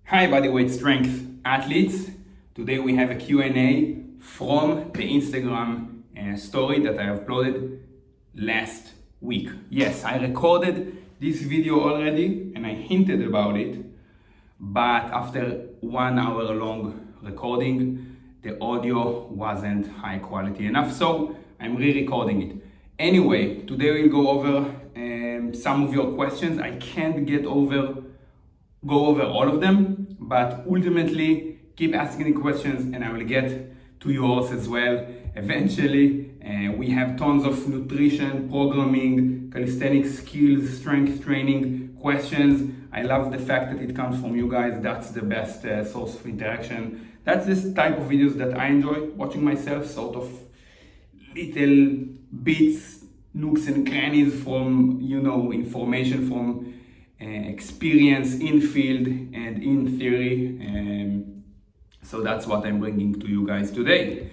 Hi Bodyweight Strength athletes. Today we have a Q&A from the Instagram story that I uploaded last week. Yes, I recorded this video already and I hinted about it, but after 1 hour long recording, the audio wasn't high quality enough, so I'm re-recording it. Anyway, today we'll go over some of your questions. I can't go over all of them, but ultimately keep asking the questions and I will get to yours as well eventually. We have tons of nutrition, programming, calisthenics skills, strength training questions. I love the fact that it comes from you guys. That's the best source of interaction. That's this type of videos that I enjoy watching myself, sort of little bits, nooks and crannies from, information from experience in field and in theory. So that's what I'm bringing to you guys today.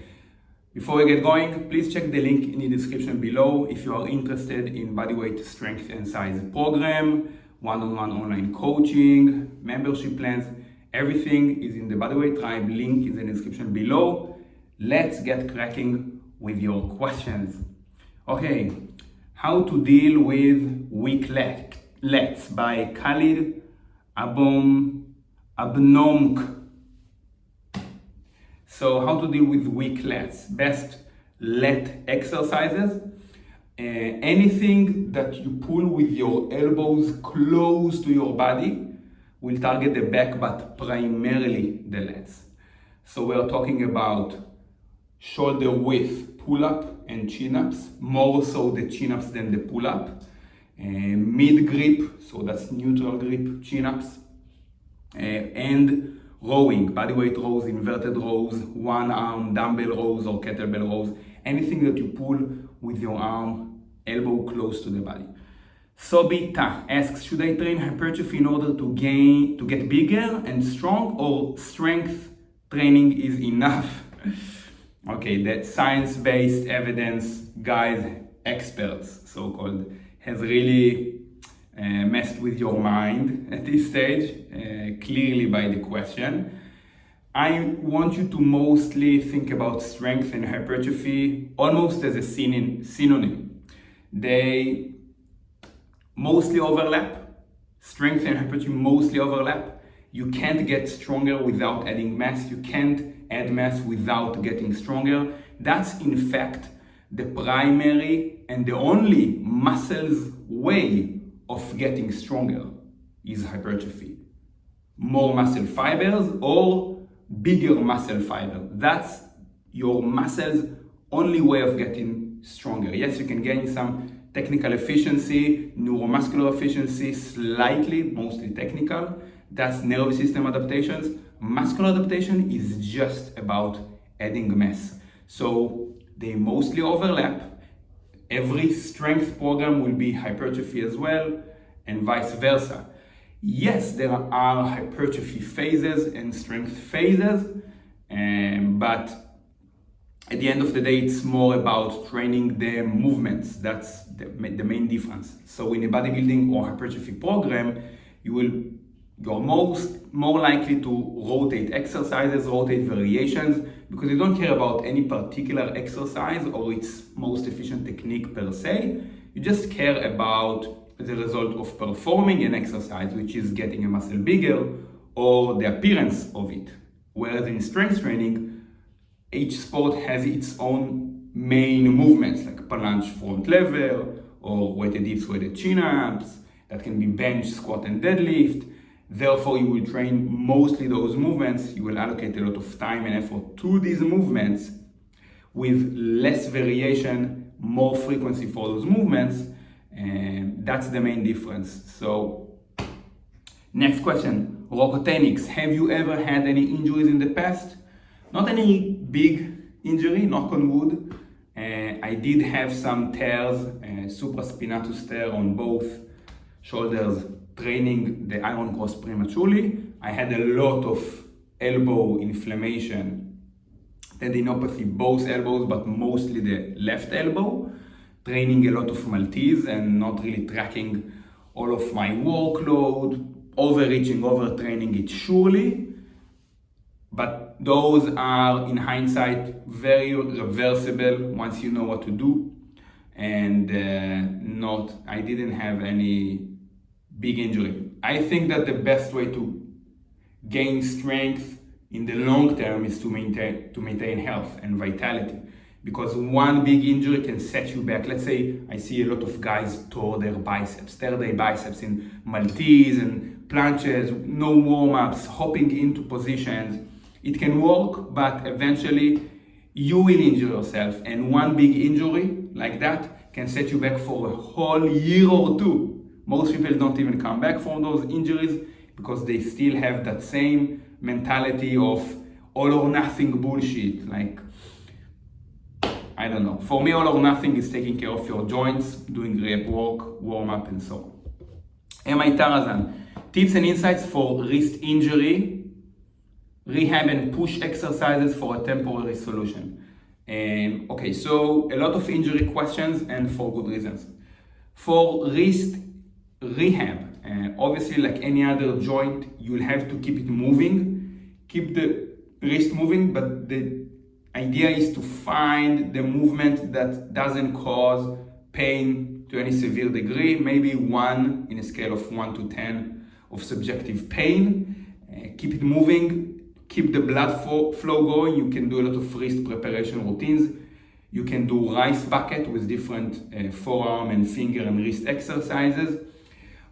Before we get going, please check the link in the description below if you are interested in bodyweight strength and size program, one-on-one online coaching, membership plans. Everything is in the Bodyweight Tribe. Link is in the description below. Let's get cracking with your questions. Okay, how to deal with weak lats by Khalid Abnomk. So how to deal with weak lats? Best lat exercises. Anything that you pull with your elbows close to your body will target the back, but primarily the lats. So we're talking about shoulder width pull-up and chin-ups, more so the chin-ups than the pull-up. Mid grip, so that's neutral grip chin-ups, and rowing, bodyweight rows, inverted rows, one arm dumbbell rows or kettlebell rows, anything that you pull with your arm, elbow close to the body. Sobita asks, should I train hypertrophy in order to get bigger and strong, or strength training is enough? Okay, that science-based evidence guys, experts, so-called, has really messed with your mind at this stage, clearly by the question. I want you to mostly think about strength and hypertrophy almost as a synonym. They mostly overlap. Strength and hypertrophy mostly overlap. You can't get stronger without adding mass. You can't add mass without getting stronger. That's in fact the primary and the only muscles way of getting stronger is hypertrophy. More muscle fibers or bigger muscle fiber. That's your muscles' only way of getting stronger. Yes, you can gain some technical efficiency, neuromuscular efficiency, slightly, mostly technical. That's nervous system adaptations. Muscular adaptation is just about adding mass. So they mostly overlap. Every strength program will be hypertrophy as well, and vice versa. Yes, there are hypertrophy phases and strength phases, but at the end of the day, it's more about training the movements. That's the main difference. So in a bodybuilding or hypertrophy program, you're more likely to rotate exercises, rotate variations, because you don't care about any particular exercise or its most efficient technique per se. You just care about the result of performing an exercise, which is getting a muscle bigger or the appearance of it. Whereas in strength training, each sport has its own main movements, like planche front lever or weighted dips, weighted chin-ups, that can be bench, squat, and deadlift. Therefore, you will train mostly those movements. You will allocate a lot of time and effort to these movements with less variation, more frequency for those movements. And that's the main difference. So, next question, robotics. Have you ever had any injuries in the past? Not any big injury, knock on wood. I did have some tears, supraspinatus tear on both shoulders, training the iron cross prematurely. I had a lot of elbow inflammation, tendinopathy, both elbows, but mostly the left elbow, training a lot of Maltese and not really tracking all of my workload, overreaching, overtraining it surely, but those are, in hindsight, very reversible once you know what to do. And I didn't have any big injury. I think that the best way to gain strength in the long term is to maintain health and vitality, because one big injury can set you back. Let's say I see a lot of guys tear their biceps in Maltese and planches, no warm-ups, hopping into positions. It can work, but eventually you will injure yourself, and one big injury like that can set you back for a whole year or two. Most people don't even come back from those injuries because they still have that same mentality of all or nothing bullshit. Like, I don't know. For me, all or nothing is taking care of your joints, doing rehab work, warm up, and so on. Am I Tarazan? Tips and insights for wrist injury, rehab and push exercises for a temporary solution. Okay, so a lot of injury questions, and for good reasons. For wrist rehab, obviously like any other joint, you'll have to keep it moving, keep the wrist moving, but the idea is to find the movement that doesn't cause pain to any severe degree, maybe 1 in a scale of 1 to 10 of subjective pain. Keep it moving, keep the blood flow going. You can do a lot of wrist preparation routines. You can do rice bucket with different forearm and finger and wrist exercises.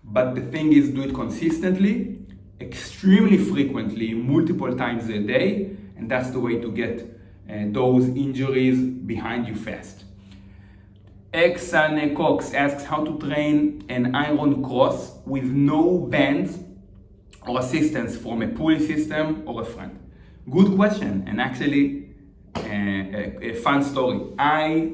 But the thing is, do it consistently, extremely frequently, multiple times a day, and that's the way to get those injuries behind you fast. Exane Cox asks how to train an iron cross with no bands or assistance from a pulley system or a friend. Good question, and actually a fun story.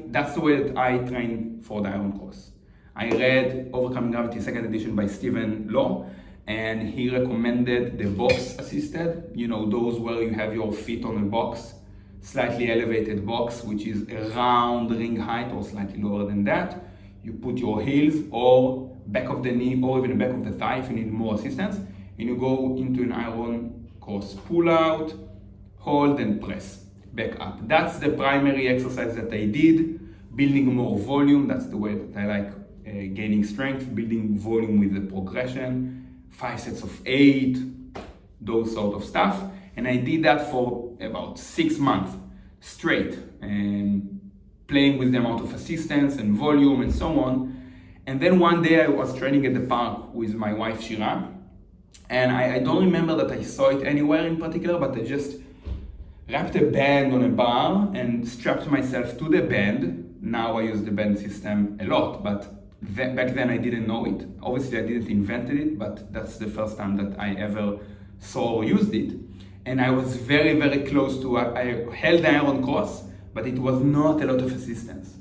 That's the way that I train for the iron cross. I read Overcoming Gravity 2nd edition by Stephen Law, and he recommended the box assisted, those where you have your feet on a box, slightly elevated box, which is around ring height or slightly lower than that. You put your heels or back of the knee or even the back of the thigh if you need more assistance, and you go into an iron cross. Pull out, hold, and press back up. That's the primary exercise that I did, building more volume. That's the way that I like gaining strength, building volume with the progression, 5 sets of 8, those sort of stuff. And I did that for about 6 months straight, and playing with the amount of assistance and volume and so on. And then one day I was training at the park with my wife Shira, and I don't remember that I saw it anywhere in particular, but I just wrapped a band on a bar and strapped myself to the band. Now I use the band system a lot, but back then I didn't know it. Obviously I didn't invent it, but that's the first time that I ever saw or used it. And I was very, very close to, I held the iron cross, but it was not a lot of assistance.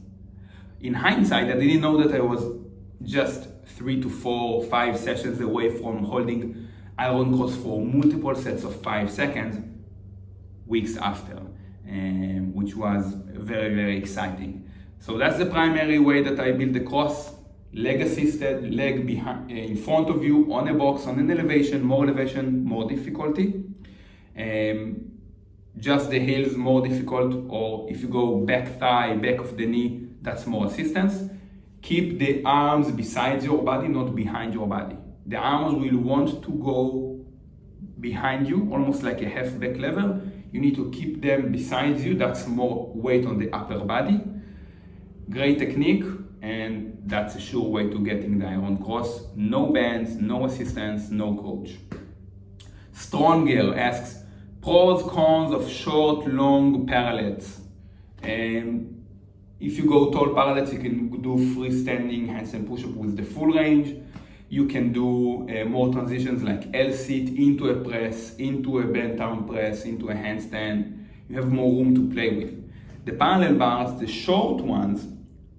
In hindsight, I didn't know that I was just 3 to 4, 5 sessions away from holding iron cross for multiple sets of 5 seconds weeks after, which was very, very exciting. So that's the primary way that I build the cross. Leg assisted, leg behind, in front of you on a box, on an elevation, more difficulty. Just the heels more difficult, or if you go back thigh, back of the knee, that's more assistance. Keep the arms beside your body, not behind your body. The arms will want to go behind you, almost like a half back level. You need to keep them beside you. That's more weight on the upper body. Great technique, and that's a sure way to getting the iron cross. No bands, no assistance, no coach. Stronger asks, pros, cons of short, long parallettes. If you go tall parallettes, you can do freestanding handstand push-up with the full range. You can do more transitions like L-sit into a press, into a bent arm press, into a handstand. You have more room to play with. The parallel bars, the short ones,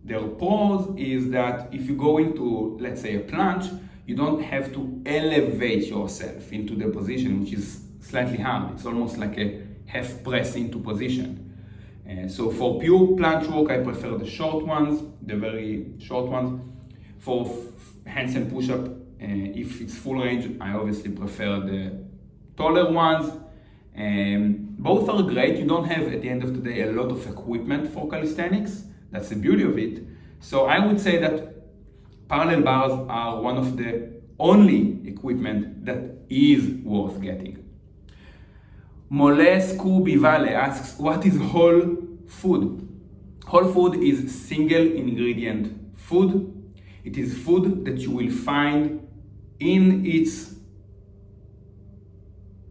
their pros is that if you go into, let's say, a planche, you don't have to elevate yourself into the position, which is slightly hard. It's almost like a half press into position. So for pure planche work, I prefer the short ones, the very short ones. For handstand push-up, If it's full range, I obviously prefer the taller ones. Both are great. You don't have, at the end of the day, a lot of equipment for calisthenics. That's the beauty of it. So I would say that parallel bars are one of the only equipment that is worth getting. Molescu Bivale asks, what is whole food? Whole food is single ingredient food. It is food that you will find in its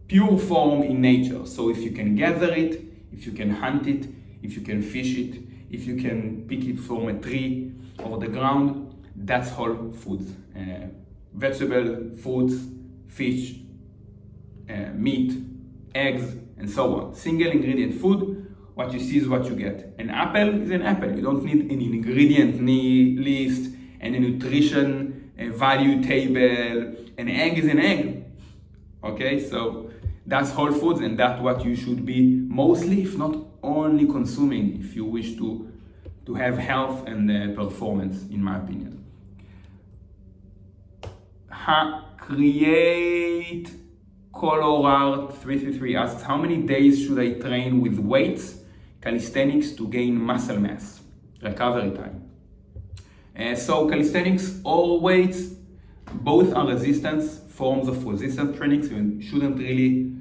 pure form in nature. So if you can gather it, if you can hunt it, if you can fish it, if you can pick it from a tree or the ground, that's whole foods. Vegetable, fruits, fish, meat, eggs, and so on. Single ingredient food, what you see is what you get. An apple is an apple. You don't need an ingredient list and a nutrition value table. An egg is an egg. Okay, so that's whole foods, and that's what you should be mostly, if not only, consuming if you wish to have health and performance, in my opinion. Create Colorart 333 asks, how many days should I train with weights, calisthenics to gain muscle mass, recovery time? So calisthenics or weights, both are forms of resistance training, so you shouldn't really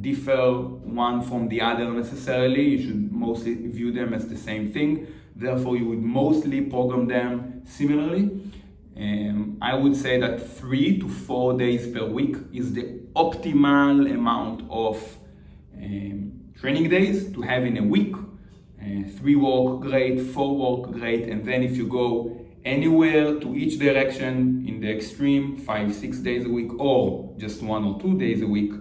differ one from the other necessarily. You should mostly view them as the same thing. Therefore, you would mostly program them similarly. I would say that 3 to 4 days per week is the optimal amount of training days to have in a week. 3 work great, 4 work great, and then if you go anywhere to each direction in the extreme, 5-6 days a week, or just 1 or 2 days a week,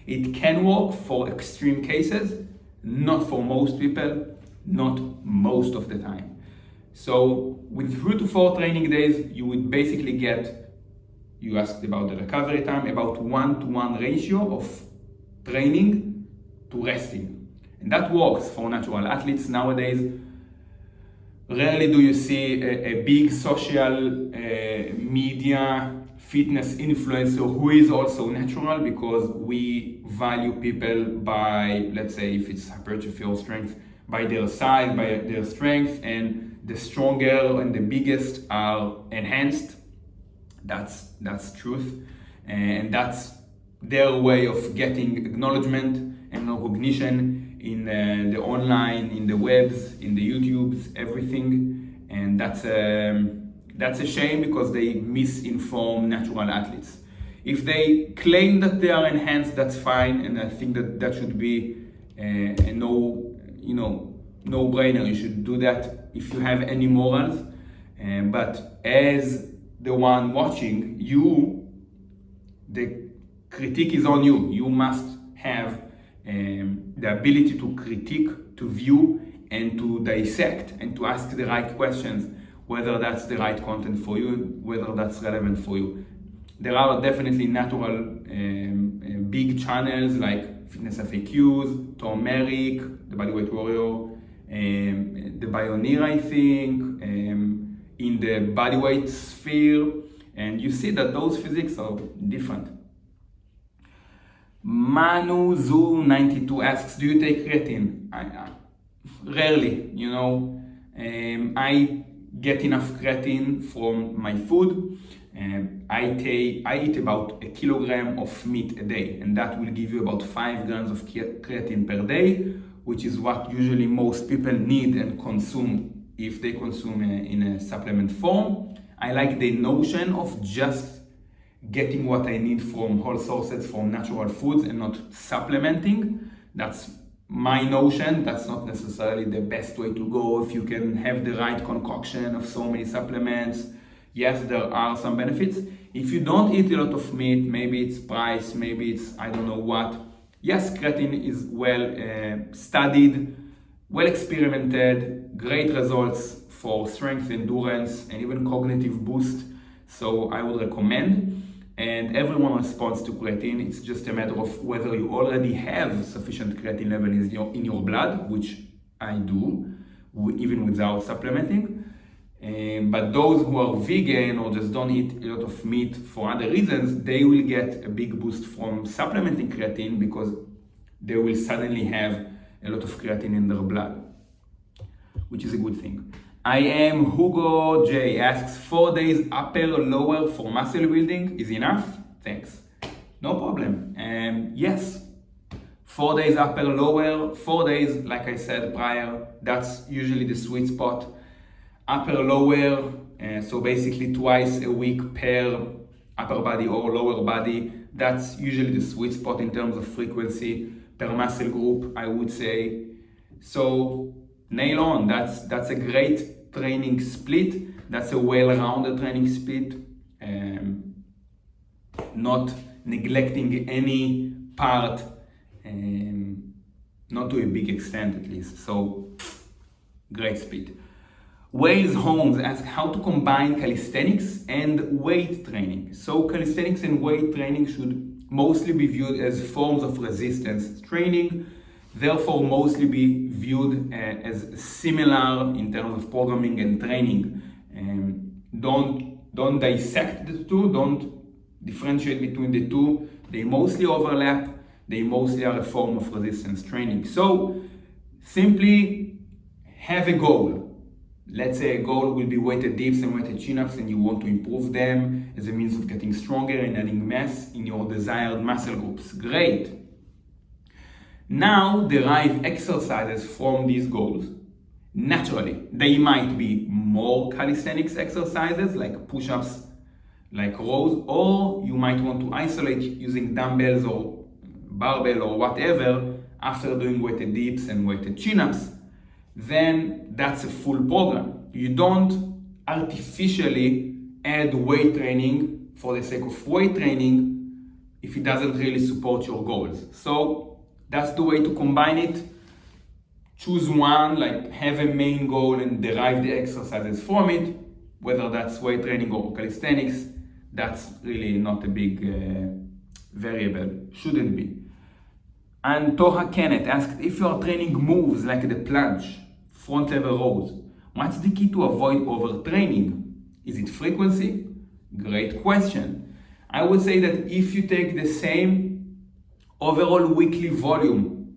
it can work for extreme cases, not for most people, not most of the time. So with 3 to 4 training days, you would basically get, you asked about the recovery time, about 1-to-1 ratio of training to resting. And that works for natural athletes nowadays. Rarely do you see a big social media fitness influencer who is also natural, because we value people by, let's say, if it's hypertrophy or strength, by their size, by their strength, and the stronger and the biggest are enhanced. That's truth, and that's their way of getting acknowledgement and recognition in the online, in the webs, in the YouTubes, everything. And that's a shame, because they misinform natural athletes. If they claim that they are enhanced, that's fine, and I think that should be a no-brainer. You should do that if you have any morals. But as the one watching, the critique is on you. You must have the ability to critique, to view, and to dissect, and to ask the right questions, whether that's the right content for you, whether that's relevant for you. There are definitely natural big channels like Fitness FAQs, Tom Merrick, the Bodyweight Warrior, the Bioneer, I think, in the bodyweight sphere, and you see that those physics are different. Manu Zoo 92 asks, do you take creatine? Rarely, I get enough creatine from my food. I eat about 1 kilogram of meat a day, and that will give you about 5 grams of creatine per day, which is what usually most people need and consume if they consume in a supplement form. I like the notion of just getting what I need from whole sources, from natural foods, and not supplementing. That's my notion. That's not necessarily the best way to go. If you can have the right concoction of so many supplements, yes, there are some benefits. If you don't eat a lot of meat, maybe it's price, maybe it's I don't know what. Yes, creatine is well studied, well experimented, great results for strength, endurance, and even cognitive boost. So I would recommend. And everyone responds to creatine. It's just a matter of whether you already have sufficient creatine level in your blood, which I do, even without supplementing. But those who are vegan or just don't eat a lot of meat for other reasons, they will get a big boost from supplementing creatine because they will suddenly have a lot of creatine in their blood, which is a good thing. I am Hugo J asks, 4 days upper or lower for muscle building is enough? Thanks. No problem. Yes. 4 days upper, lower, 4 days, like I said prior, that's usually the sweet spot. Upper, lower, so basically twice a week per upper body or lower body, that's usually the sweet spot in terms of frequency per muscle group, I would say. So nail on, that's a great training split, that's a well-rounded training split, not neglecting any part, not to a big extent at least, so great split. Waze Holmes asks how to combine calisthenics and weight training. So calisthenics and weight training should mostly be viewed as forms of resistance training, therefore mostly be viewed as similar in terms of programming and training. Don't dissect the two, don't differentiate between the two. They mostly overlap, they mostly are a form of resistance training. So simply have a goal. Let's say a goal will be weighted dips and weighted chin-ups and you want to improve them as a means of getting stronger and adding mass in your desired muscle groups. Great. Now derive exercises from these goals. Naturally, they might be more calisthenics exercises like push-ups, like rows, or you might want to isolate using dumbbells or barbell or whatever after doing weighted dips and weighted chin-ups. Then that's a full program. You don't artificially add weight training for the sake of weight training if it doesn't really support your goals. So that's the way to combine it. Choose one, like have a main goal and derive the exercises from it, whether that's weight training or calisthenics. That's really not a big variable, shouldn't be. And Toha Kenneth asked, if you are training moves like the plunge, front level rows, what's the key to avoid overtraining? Is it frequency? Great question. I would say that if you take the same overall weekly volume,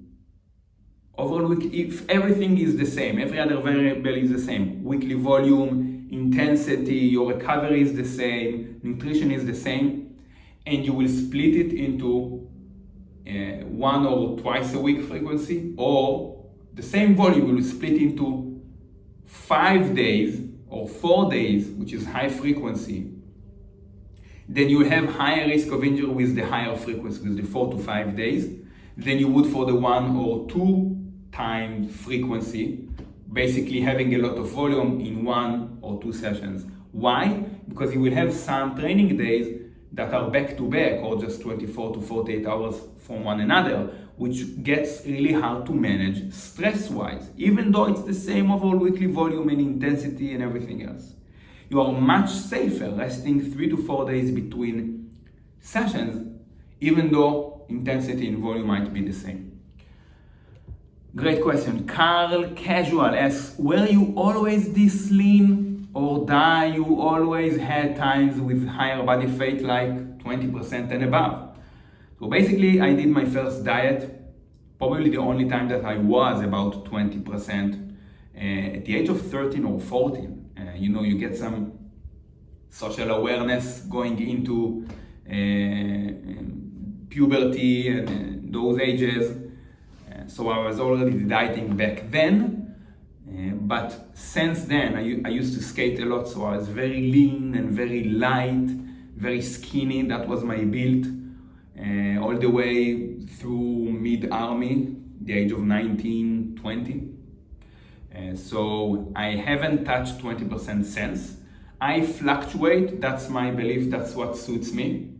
if everything is the same, every other variable is the same, weekly volume, intensity, your recovery is the same, nutrition is the same, and you will split it into 1 or twice a week frequency, or the same volume will split into 5 days or 4 days, which is high frequency, then you have higher risk of injury with the higher frequency, with the 4 to 5 days, than you would for the 1 or 2 times frequency, basically having a lot of volume in 1 or 2 sessions. Why? Because you will have some training days that are back to back or just 24 to 48 hours from one another, which gets really hard to manage stress-wise, even though it's the same overall weekly volume and intensity and everything else. You are much safer resting 3 to 4 days between sessions, even though intensity and volume might be the same. Great question. Carl Casual asks, were you always this lean, or you always had times with higher body fat like 20% and above? So basically, I did my first diet, probably the only time that I was about 20% at the age of 13 or 14. You get some social awareness going into puberty and those ages. So I was already dieting back then, but since then I used to skate a lot, so I was very lean and very light, very skinny. That was my build all the way through mid-army, the age of 19, 20. So I haven't touched 20% since. I fluctuate, that's my belief, that's what suits me.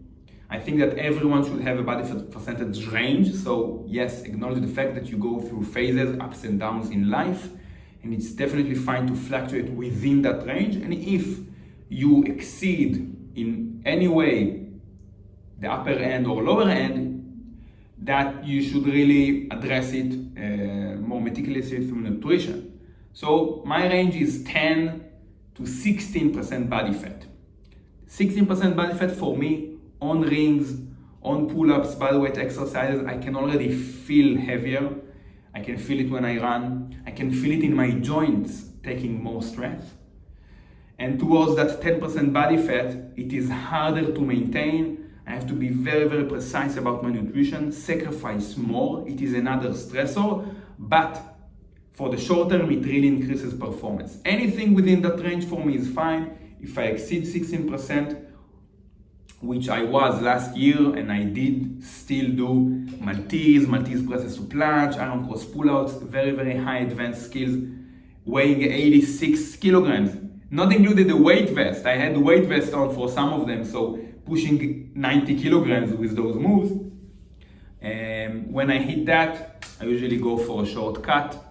I think that everyone should have a body fat percentage range. So yes, acknowledge the fact that you go through phases, ups and downs in life, and it's definitely fine to fluctuate within that range. And if you exceed in any way the upper end or lower end, that you should really address it more meticulously through nutrition. So my range is 10 to 16% body fat. 16% body fat for me, on rings, on pull-ups, bodyweight exercises, I can already feel heavier. I can feel it when I run. I can feel it in my joints, taking more strength. And towards that 10% body fat, it is harder to maintain. I have to be very, very precise about my nutrition, sacrifice more. It is another stressor, but for the short term, it really increases performance. Anything within that range for me is fine. If I exceed 16%, which I was last year, and I did still do Maltese presses to planche, iron cross pullouts, very, very high advanced skills, weighing 86 kilograms. Not included the weight vest. I had the weight vest on for some of them, so pushing 90 kilograms with those moves. And when I hit that, I usually go for a shortcut,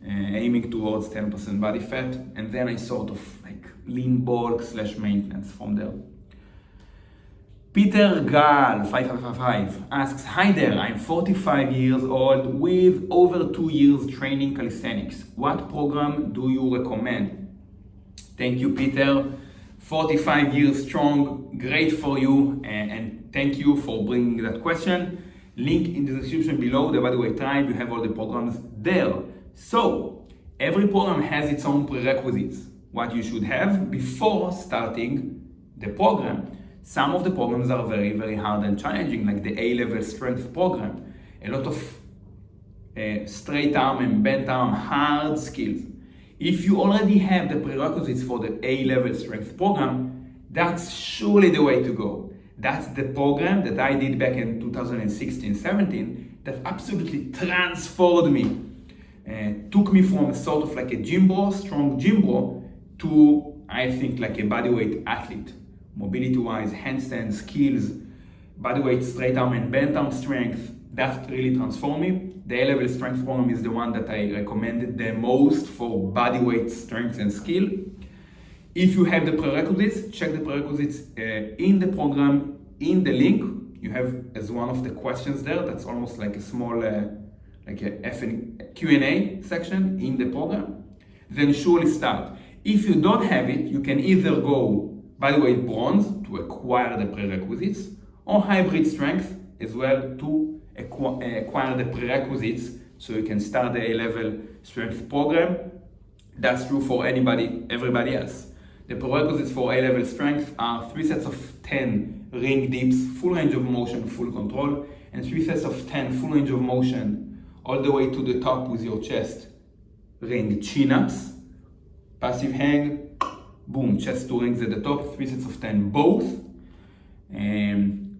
aiming towards 10% body fat, and then I sort of like lean bulk / maintenance from there. Peter Gal 5555 asks, hi there, I'm 45 years old with over 2 years training calisthenics. What program do you recommend? Thank you, Peter. 45 years strong, great for you, and thank you for bringing that question. Link in the description below, the Bodyweight Tribe, you have all the programs there. So, every program has its own prerequisites, what you should have before starting the program. Some of the programs are very, very hard and challenging, like the A-level strength program. A lot of straight arm and bent arm hard skills. If you already have the prerequisites for the A-level strength program, that's surely the way to go. That's the program that I did back in 2016-17 that absolutely transformed me. Took me from sort of like a gym bro, strong gym bro, to I think like a bodyweight athlete. Mobility-wise, handstand skills, bodyweight straight arm and bent arm strength, that really transformed me. The A-level strength program is the one that I recommended the most for bodyweight strength and skill. If you have the prerequisites, check the prerequisites in the program, in the link. You have as one of the questions there, that's almost like a small like a Q&A section in the program. Then surely start. If you don't have it, you can either go bodyweight bronze to acquire the prerequisites, or hybrid strength as well to acquire the prerequisites so you can start the A-level strength program. That's true for everybody else. The prerequisites for A-level strength are 3 sets of 10 ring dips, full range of motion, full control, and 3 sets of 10 full range of motion all the way to the top with your chest. Ring chin-ups, passive hang, boom, chest to rings at the top, 3 sets of 10 both.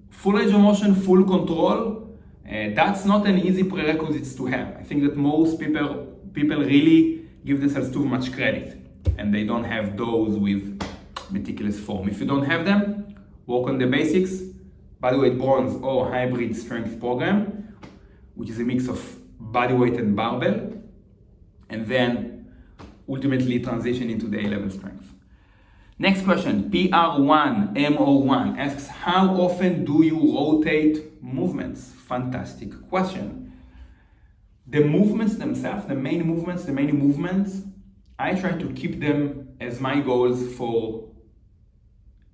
Full range of motion, full control, that's not an easy prerequisite to have. I think that most people really give themselves too much credit, and they don't have those with meticulous form. If you don't have them, work on the basics, bodyweight bronze or hybrid strength program, which is a mix of bodyweight and barbell, and then ultimately transition into the A-level strength. Next question, PR1MO1 asks, how often do you rotate movements? Fantastic question. The movements themselves, the main movements, I try to keep them as my goals for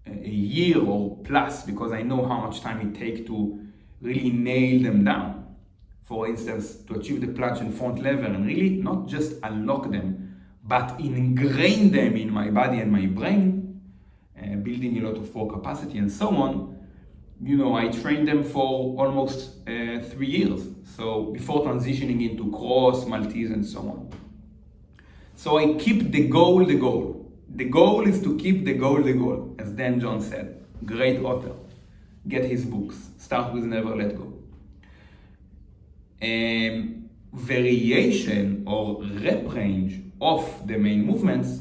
a year or plus, because I know how much time it takes to really nail them down. For instance, to achieve the planche and front lever, and really not just unlock them, but ingrain them in my body and my brain, building a lot of core capacity and so on. You know, I trained them for almost 3 years. So before transitioning into cross, Maltese, and so on. So I keep the goal. The goal is to keep the goal, as Dan John said. Great author. Get his books. Start with Never Let Go. Variation or rep range of the main movements,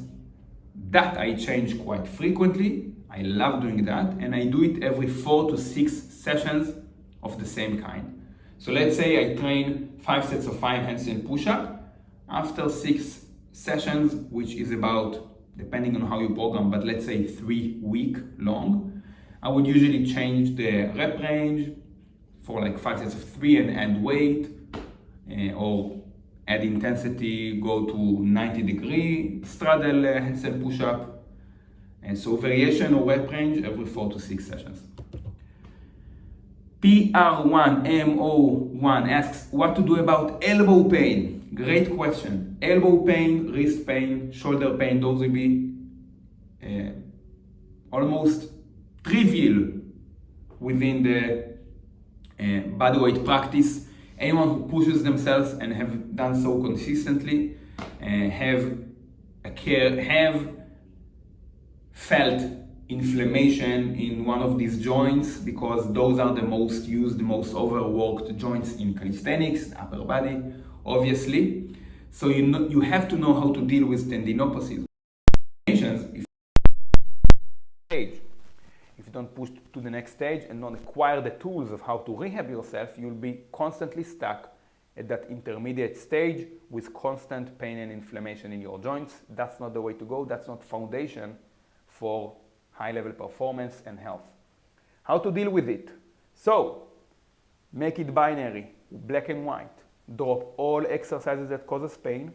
that I change quite frequently. I love doing that, and I do it every 4 to 6 sessions of the same kind. So let's say I train 5 sets of 5 handstand push-up. After 6 sessions, which is about, depending on how you program, but let's say 3 week long, I would usually change the rep range for like 5 sets of 3 and add weight, or add intensity, go to 90-degree straddle handstand push-up, And so variation or rep range every 4 to 6 sessions. PR1MO1 asks what to do about elbow pain. Great question. Elbow pain, wrist pain, shoulder pain, those will be almost trivial within the bodyweight practice. Anyone who pushes themselves and have done so consistently have felt inflammation in one of these joints, because those are the most used, the most overworked joints in calisthenics, upper body, obviously. So you have to know how to deal with tendinopathies. If you don't push to the next stage and not acquire the tools of how to rehab yourself, you'll be constantly stuck at that intermediate stage with constant pain and inflammation in your joints. That's not the way to go. That's not foundation for high-level performance and health. How to deal with it? So, make it binary, black and white. Drop all exercises that causes pain.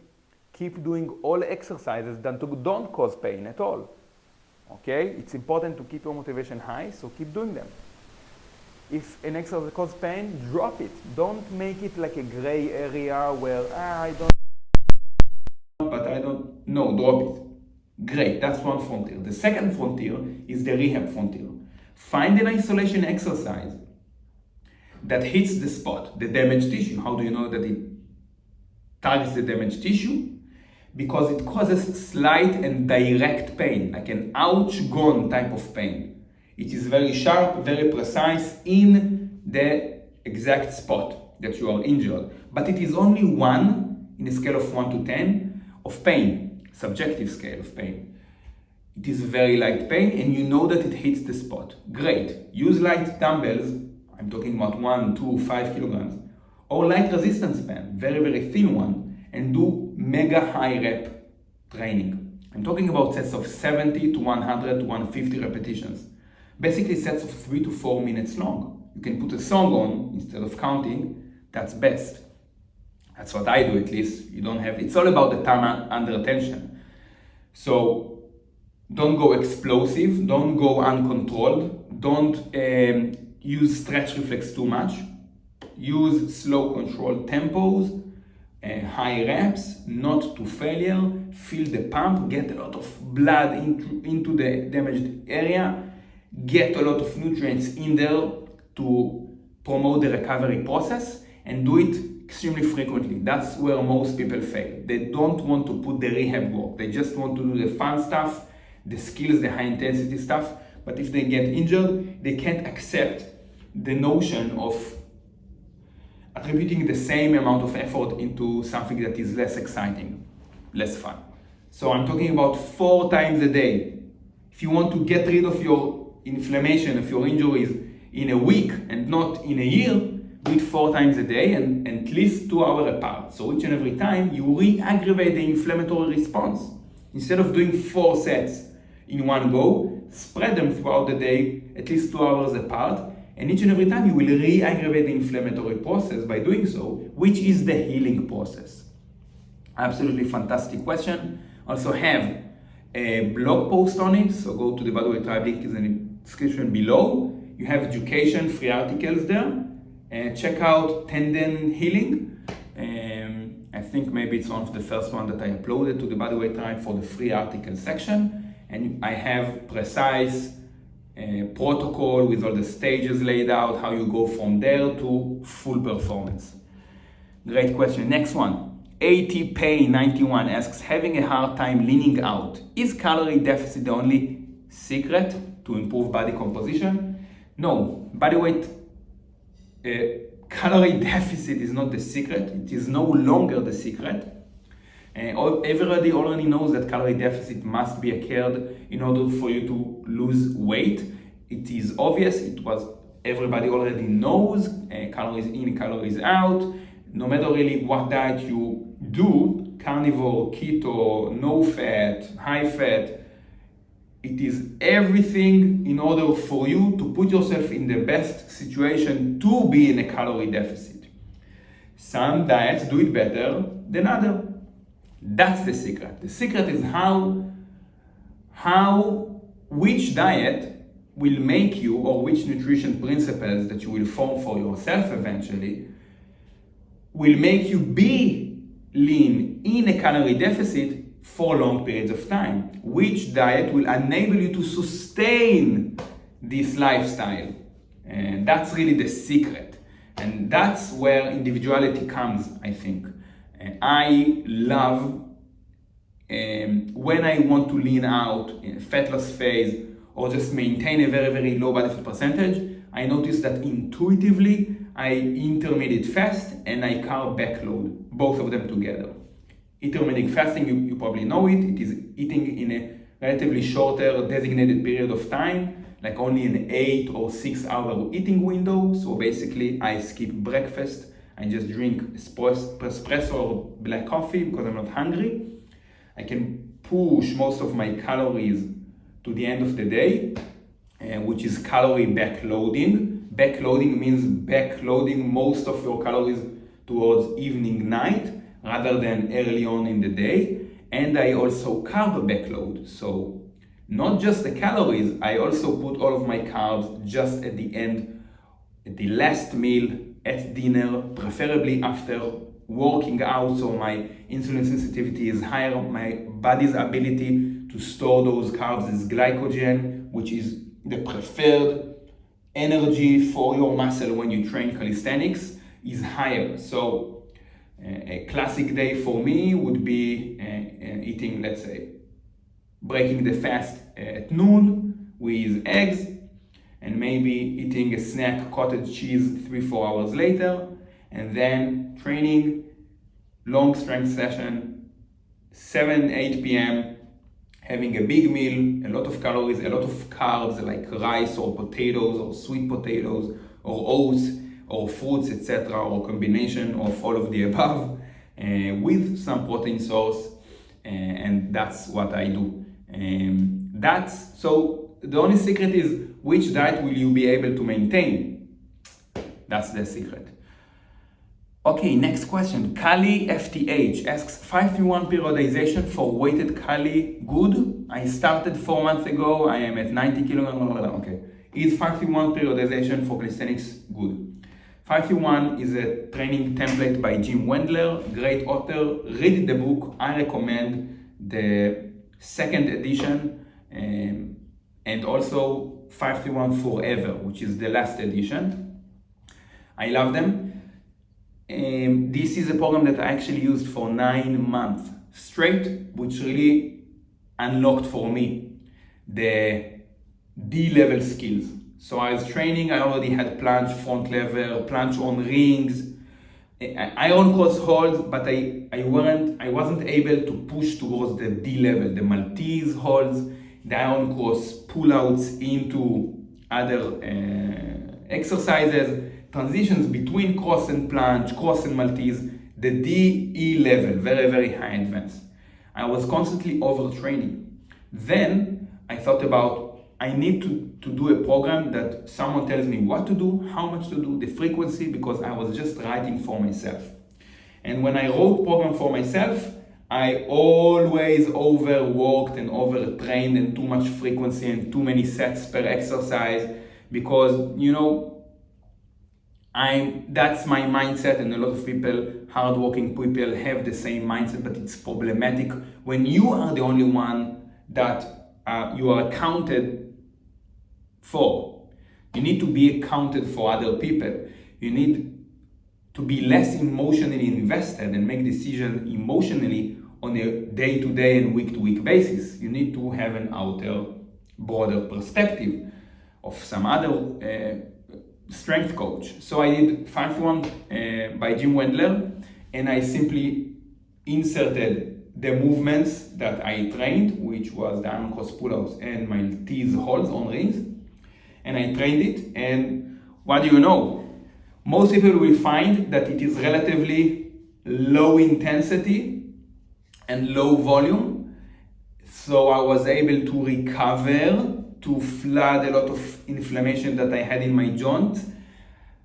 Keep doing all exercises that don't cause pain at all. Okay? It's important to keep your motivation high, so keep doing them. If an exercise causes pain, drop it. Don't make it like a gray area where I don't, no, drop it. Great, that's one frontier. The second frontier is the rehab frontier. Find an isolation exercise that hits the spot, the damaged tissue. How do you know that it targets the damaged tissue? Because it causes slight and direct pain, like an ouch gone type of pain. It is very sharp, very precise in the exact spot that you are injured. But it is only 1 in a scale of 1 to 10 of pain. Subjective scale of pain. It is very light pain and you know that it hits the spot. Great. Use light dumbbells, I'm talking about 1, 2, 5 kilograms, or light resistance band, very, very thin one, and do mega high rep training. I'm talking about sets of 70 to 100 to 150 repetitions. Basically sets of 3 to 4 minutes long. You can put a song on instead of counting, that's best. That's what I do, at least. You don't have, it's all about the time under tension. So don't go explosive, don't go uncontrolled, don't use stretch reflex too much. Use slow controlled tempos, high reps, not to failure. Feel the pump, get a lot of blood into the damaged area, get a lot of nutrients in there to promote the recovery process, and do it extremely frequently. That's where most people fail. They don't want to put the rehab work. They just want to do the fun stuff, the skills, the high intensity stuff. But if they get injured, they can't accept the notion of attributing the same amount of effort into something that is less exciting, less fun. So I'm talking about 4 times a day. If you want to get rid of your inflammation, of your injuries in a week and not in a year, do it 4 times a day and at least 2 hours apart. So each and every time you re-aggravate the inflammatory response. Instead of doing 4 sets in one go, spread them throughout the day at least 2 hours apart, and each and every time you will re-aggravate the inflammatory process by doing so, which is the healing process. Absolutely fantastic question. Also have a blog post on it, so go to the Bodyweight Tribe, link is in the description below. You have education, free articles there. Check out tendon healing. I think maybe it's one of the first one that I uploaded to the Bodyweight Tribe for the free article section. And I have precise protocol with all the stages laid out, how you go from there to full performance. Great question. Next one. ATPay91 asks, having a hard time leaning out. Is calorie deficit the only secret to improve body composition? No. Bodyweight calorie deficit is not the secret. It is no longer the secret. Everybody already knows that calorie deficit must be occurred in order for you to lose weight. It is obvious. Everybody already knows. Calories in, calories out. No matter really what diet you do, carnivore, keto, no fat, high fat, it is everything in order for you to put yourself in the best situation to be in a calorie deficit. Some diets do it better than others. That's the secret. The secret is how which diet will make you, or which nutrition principles that you will form for yourself eventually, will make you be lean in a calorie deficit for long periods of time. Which diet will enable you to sustain this lifestyle? And that's really the secret. And that's where individuality comes, I think. I love when I want to lean out in a fat loss phase or just maintain a very, very low body fat percentage, I notice that intuitively I intermittent fast and I carb backload, both of them together. Intermittent fasting, you probably know it. It is eating in a relatively shorter designated period of time, like only an 8 or 6 hour eating window. So basically I skip breakfast. I just drink espresso or black coffee because I'm not hungry. I can push most of my calories to the end of the day, which is calorie backloading. Backloading means backloading most of your calories towards evening, night, rather than early on in the day. And I also carb backload. So not just the calories, I also put all of my carbs just at the end, at the last meal, at dinner, preferably after working out, so my insulin sensitivity is higher. My body's ability to store those carbs as glycogen, which is the preferred energy for your muscle when you train calisthenics, is higher. So a classic day for me would be eating, let's say, breaking the fast at noon with eggs, and maybe eating a snack, cottage cheese, 3-4 hours later, and then training, long strength session, 7-8 p.m., having a big meal, a lot of calories, a lot of carbs like rice or potatoes or sweet potatoes or oats or fruits, etc., or a combination of all of the above, with some protein source, and that's what I do. So the only secret is which diet will you be able to maintain? That's the secret. Okay, next question. Kali FTH asks, 5-3-1 periodization for weighted Kali good? I started 4 months ago. I am at 90 kilograms. Okay. Is 5-3-1 periodization for calisthenics good? 5-3-1 is a training template by Jim Wendler, great author. Read the book. I recommend the second edition, and also 5-3-1 Forever, which is the last edition. I love them. This is a program that I actually used for 9 months straight, which really unlocked for me the D-level skills. So I was training, I already had planche, front lever, planche on rings, iron cross holds, but I wasn't able to push towards the D level, the Maltese holds, the iron cross pull-outs into other exercises, transitions between cross and planche, cross and Maltese, the DE level, very, very high advanced. I was constantly overtraining. Then I thought about, I need to do a program that someone tells me what to do, how much to do, the frequency, because I was just writing for myself. And when I wrote program for myself, I always overworked and overtrained, and too much frequency and too many sets per exercise, because, you know, that's my mindset, and a lot of people, hardworking people, have the same mindset, but it's problematic when you are the only one that you are accounted for. You need to be accounted for other people. You need to be less emotionally invested and make decisions emotionally on a day-to-day and week-to-week basis. You need to have an outer, broader perspective of some other strength coach. So I did 5-1 by Jim Wendler, and I simply inserted the movements that I trained, which was the iron cross pull-outs and my Maltese holds on rings, and I trained it. And what do you know? Most people will find that it is relatively low intensity and low volume. So I was able to recover, to flood a lot of inflammation that I had in my joint.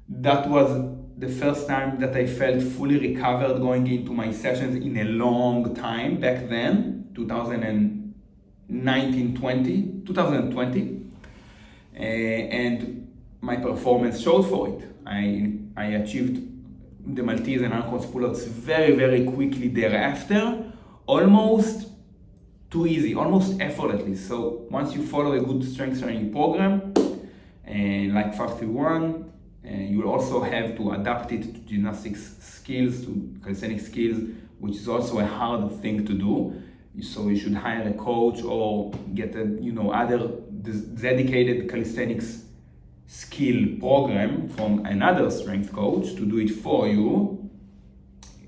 That was the first time that I felt fully recovered going into my sessions in a long time back then, 2009, 2020, and my performance showed for it. I achieved the Maltese and unconscious pull-ups very, very quickly thereafter, almost too easy, almost effortlessly. So once you follow a good strength training program, like 531, you will also have to adapt it to gymnastics skills, to calisthenics skills, which is also a hard thing to do. So you should hire a coach or get a other dedicated calisthenics skill program from another strength coach to do it for you.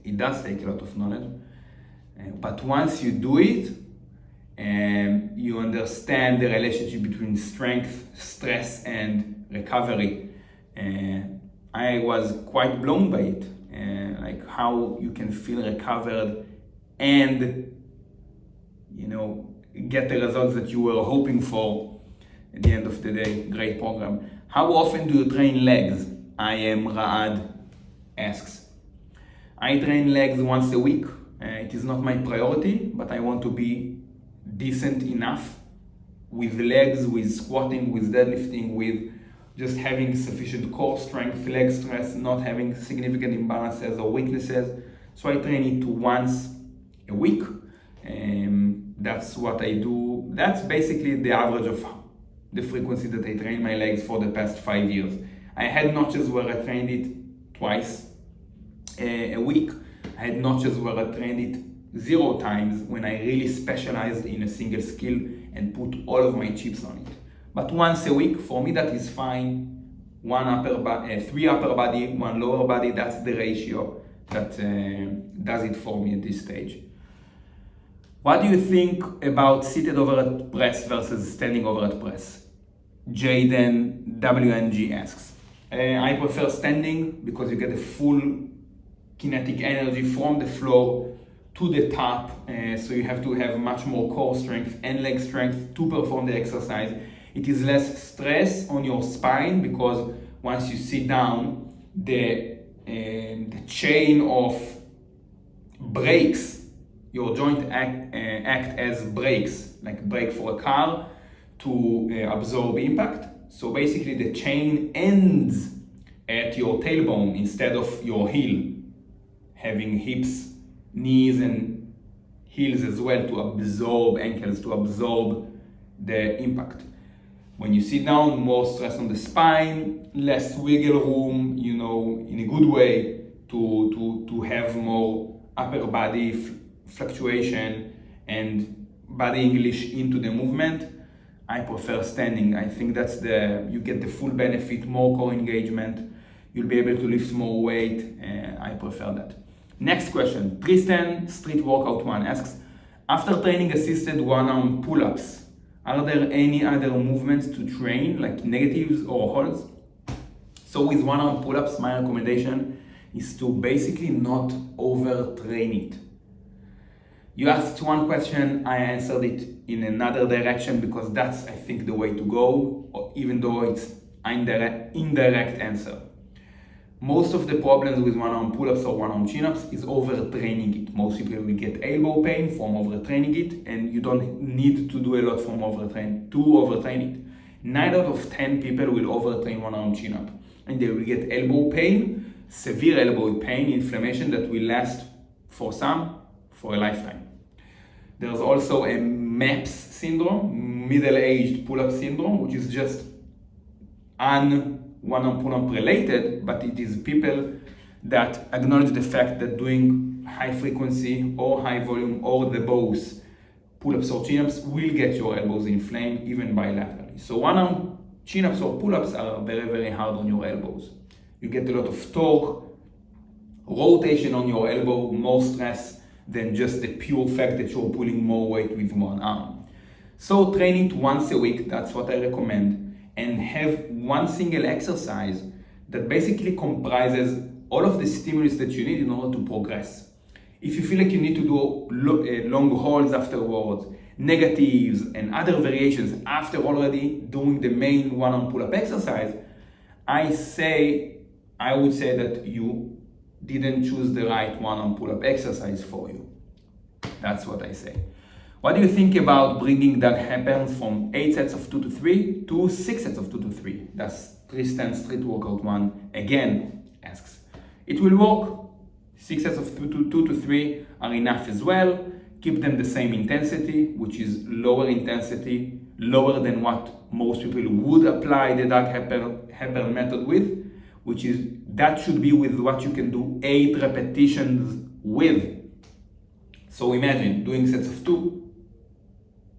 It does take a lot of knowledge, but once you do it, you understand the relationship between strength, stress, and recovery. I was quite blown by it, like how you can feel recovered and get the results that you were hoping for at the end of the day. Great program. How often do you train legs? I am Raad asks. I train legs once a week. It is not my priority, but I want to be decent enough with legs, with squatting, with deadlifting, with just having sufficient core strength, leg stress, not having significant imbalances or weaknesses. So I train it once a week. That's what I do. That's basically the average of the frequency that I train my legs for the past 5 years. I had notches where I trained it twice a week. I had notches where I trained it 0 times when I really specialized in a single skill and put all of my chips on it. But once a week, for me, that is fine. 3 upper body, 1 lower body, that's the ratio that does it for me at this stage. What do you think about seated overhead press versus standing overhead press? Jaden WNG asks. I prefer standing because you get the full kinetic energy from the floor to the top, so you have to have much more core strength and leg strength to perform the exercise. It is less stress on your spine because once you sit down, the chain of brakes, your joint act as brakes, like brake for a car to absorb impact. So basically the chain ends at your tailbone instead of your heel, having hips, knees and heels as well to absorb, ankles to absorb the impact. When you sit down, more stress on the spine, less wiggle room, in a good way to have more upper body fluctuation and body English into the movement. I prefer standing. I think that's you get the full benefit, more core engagement. You'll be able to lift more weight. I prefer that. Next question. Tristan Street Workout 1 asks, after training assisted one-arm pull-ups, are there any other movements to train, like negatives or holds? So with one-arm pull-ups, my recommendation is to basically not overtrain it. You asked one question, I answered it in another direction because that's, I think, the way to go, even though it's an indirect answer. Most of the problems with one-arm pull-ups or one-arm chin-ups is overtraining it. Most people will get elbow pain from overtraining it, and you don't need to do a lot from overtrain it. 9 out of 10 people will overtrain one-arm chin-up, and they will get elbow pain, severe elbow pain, inflammation that will last for some for a lifetime. There's also a MAPS syndrome, middle-aged pull-up syndrome, which is just one-arm pull-up related, but it is people that acknowledge the fact that doing high frequency or high volume or the both pull-ups or chin-ups will get your elbows inflamed even bilaterally. So one-arm chin-ups or pull-ups are very, very hard on your elbows. You get a lot of torque, rotation on your elbow, more stress than just the pure fact that you're pulling more weight with one arm. So train it once a week, that's what I recommend, and have one single exercise that basically comprises all of the stimulus that you need in order to progress. If you feel like you need to do long holds afterwards, negatives and other variations after already doing the main one-arm pull-up exercise, I would say that you didn't choose the right one-arm pull-up exercise for you. That's what I say. What do you think about bringing Doug Hepburn from 8 sets of 2 to 3 to 6 sets of 2 to 3? That's 3 stand street workout 1. Again, asks. It will work. 6 sets of 2 to 3 are enough as well. Keep them the same intensity, which is lower intensity, lower than what most people would apply the Doug Hepburn method with, which is that should be with what you can do 8 repetitions with. So imagine doing sets of 2,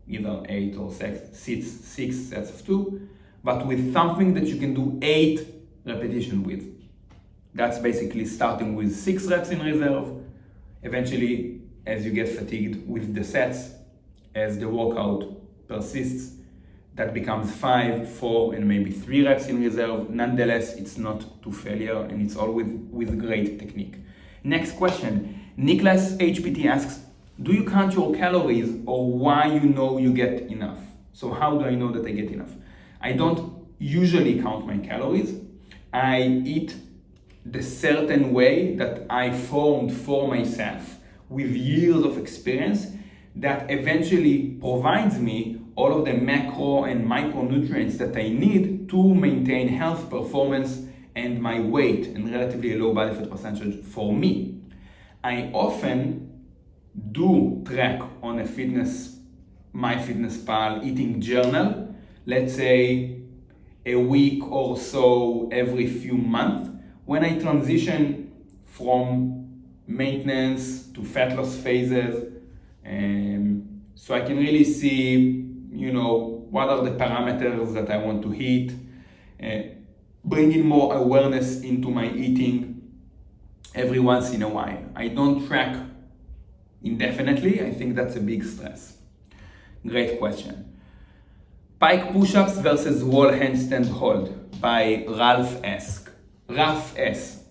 either 8 or 6 sets of 2, but with something that you can do 8 repetitions with. That's basically starting with 6 reps in reserve. Eventually, as you get fatigued with the sets, as the workout persists, that becomes 5, 4, and maybe 3 reps in reserve. Nonetheless, it's not to failure, and it's all with great technique. Next question. Nicholas HPT asks, do you count your calories or why you know you get enough? So how do I know that I get enough? I don't usually count my calories. I eat the certain way that I formed for myself with years of experience that eventually provides me all of the macro and micronutrients that I need to maintain health, performance, and my weight and relatively low body fat percentage for me. I often do track on a MyFitnessPal eating journal, let's say a week or so every few months, when I transition from maintenance to fat loss phases, so I can really see, what are the parameters that I want to hit, bringing more awareness into my eating every once in a while. I don't track indefinitely. I think that's a big stress. Great question. Pike push-ups versus wall handstand hold by Ralph S. Those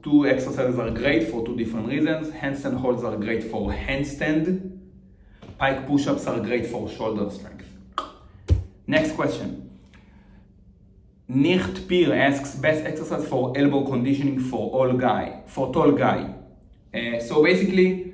2 exercises are great for 2 different reasons. Handstand holds are great for handstand. Pike push-ups are great for shoulder strength. Next question. Nicht Peer asks, best exercise for elbow conditioning for tall guy. So basically,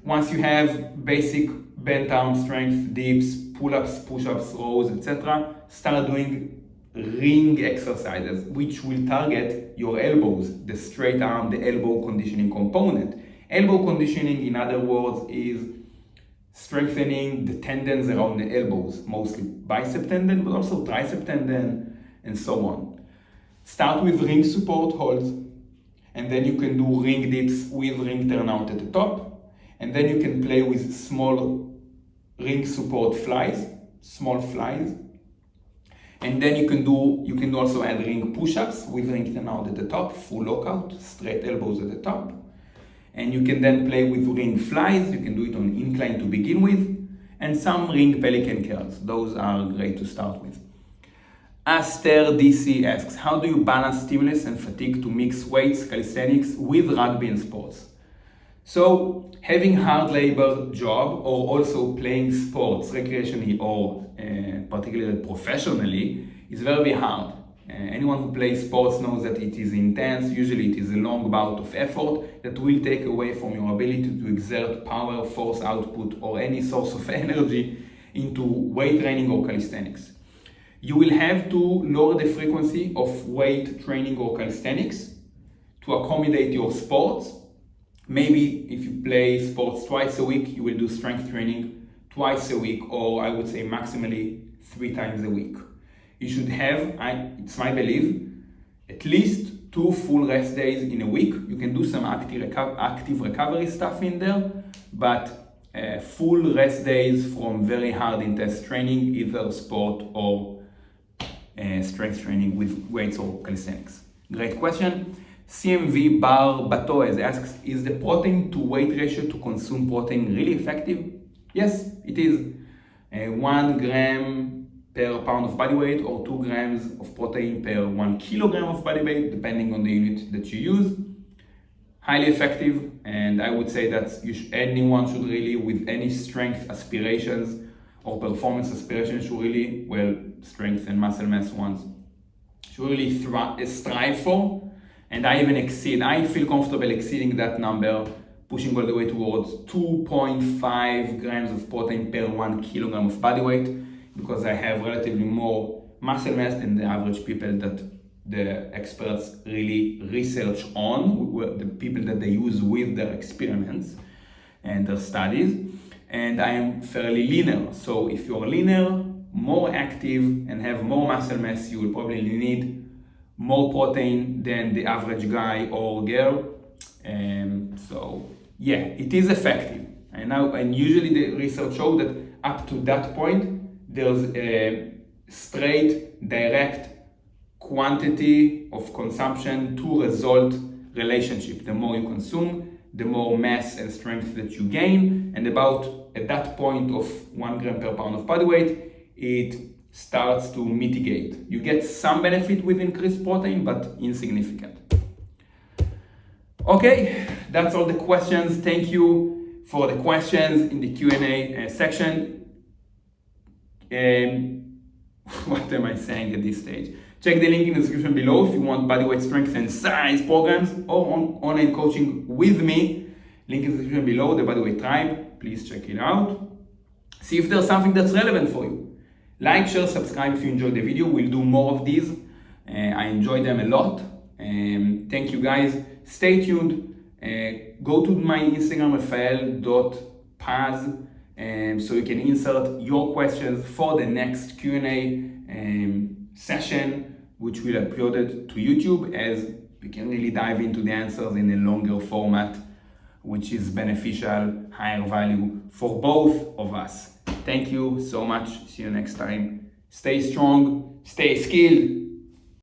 once you have basic bent arm strength, dips, pull-ups, push-ups, rows, etc., start doing ring exercises, which will target your elbows, the straight arm, the elbow conditioning component. Elbow conditioning, in other words, is strengthening the tendons around the elbows, mostly bicep tendon, but also tricep tendon, and so on. Start with ring support holds, and then you can do ring dips with ring turnout at the top, and then you can play with small ring support flies, small flies, and then you can also add ring push-ups with ring turnout at the top, full lockout, straight elbows at the top, and you can then play with ring flies. You can do it on incline to begin with, and some ring pelican curls. Those are great to start with. Aster DC asks, how do you balance stimulus and fatigue to mix weights, calisthenics with rugby and sports? So having hard labor job or also playing sports recreationally or particularly professionally is very hard. Anyone who plays sports knows that it is intense. Usually it is a long bout of effort that will take away from your ability to exert power, force output, or any source of energy into weight training or calisthenics. You will have to lower the frequency of weight training or calisthenics to accommodate your sports. Maybe if you play sports twice a week, you will do strength training twice a week, or I would say maximally 3 times a week. You should have, it's my belief, at least 2 full rest days in a week. You can do some active recovery stuff in there, but full rest days from very hard intense training, either sport or strength training with weights or calisthenics. Great question. CMV Bar Batoez asks, is the protein to weight ratio to consume protein really effective? Yes, it is. 1 gram per pound of body weight or 2 grams of protein per 1 kilogram of body weight, depending on the unit that you use. Highly effective, and I would say that anyone should really, with any strength aspirations or performance aspirations, should really, strength and muscle mass ones, should really strive for. And I even exceed, I feel comfortable exceeding that number pushing all the way towards 2.5 grams of protein per 1 kilogram of body weight, because I have relatively more muscle mass than the average people that the experts really research on, the people that they use with their experiments and their studies. And I am fairly leaner. So if you're leaner, more active, and have more muscle mass, you will probably need more protein than the average guy or girl. So yeah, it is effective. And usually the research shows that up to that point, there's a straight, direct quantity of consumption to result relationship. The more you consume, the more mass and strength that you gain. And about at that point of 1 gram per pound of body weight, it starts to mitigate. You get some benefit with increased protein, but insignificant. Okay, that's all the questions. Thank you for the questions in the Q&A section. What am I saying at this stage? Check the link in the description below if you want bodyweight strength and size programs or online coaching with me. Link in the description below, the Bodyweight Tribe. Please check it out. See if there's something that's relevant for you. Like, share, subscribe if you enjoyed the video. We'll do more of these. I enjoy them a lot. Thank you guys. Stay tuned. Go to my Instagram, refael.paz, so you can insert your questions for the next Q&A session, which will be uploaded to YouTube, as we can really dive into the answers in a longer format, which is beneficial, higher value for both of us. Thank you so much. See you next time. Stay strong, stay skilled,